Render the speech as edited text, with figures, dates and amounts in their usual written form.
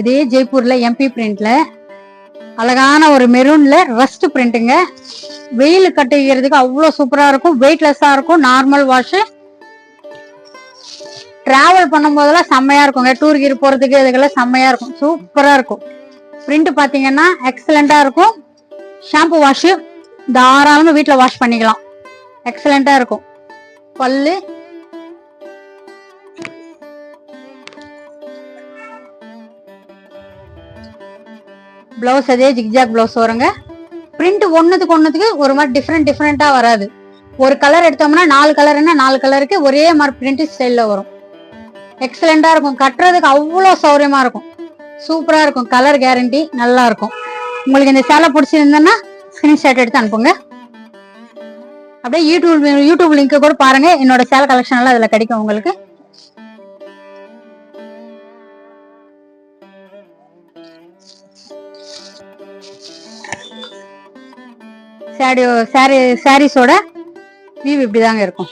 இதே ஜெய்ப்பூர்ல எம்பி பிரிண்ட்ல அழகான ஒரு மெரூன்ல ரஸ்ட் பிரிண்ட்டுங்க. வெயில் கட்டிக்கிறதுக்கு அவ்வளவு சூப்பரா இருக்கும். வெயிட்லெஸ்ஸா இருக்கும். Normal wash. டிராவல் பண்ணும் போதெல்லாம் செம்மையா இருக்குங்க. டூர் கீர் போறதுக்கு இதுக்கெல்லாம் செம்மையா இருக்கும். சூப்பரா இருக்கும். பிரிண்ட் பாத்தீங்கன்னா எக்ஸலண்டா இருக்கும். ஷாம்பு வாஷ் தாராளமா வீட்டுல வாஷ் பண்ணிக்கலாம். எக்ஸலண்டா இருக்கும். பல்லு பிளவுஸ் அதே ஜிக்ஜாக் பிளவுஸ் வருங்க. பிரிண்ட் ஒண்ணுத்துக்கு ஒரு மாதிரி டிஃப்ரெண்டா வராது. ஒரு கலர் எடுத்தோம்னா 4 கலர்னா 4 கலருக்கு ஒரே மாதிரி பிரிண்ட் ஸ்டைல்ல வரும். எக்ஸலண்டா இருக்கும். கட்டுறதுக்கு அவ்வளவு சௌரியமா இருக்கும். சூப்பரா இருக்கும். கலர் கேரண்டி நல்லா இருக்கும். உங்களுக்கு இந்த சேலை பிடிச்சிருந்தா ஸ்கிரீன்ஷாட் எடுத்து அனுப்புங்க. அப்படியே யூடியூப் லிங்க் கூட பாருங்க. என்னோட சேலை கலெக்ஷன் எல்லாம் அதுல கிடைக்கும் உங்களுக்கு. சாரீஸோட வியூ இப்படிதாங்க இருக்கும்.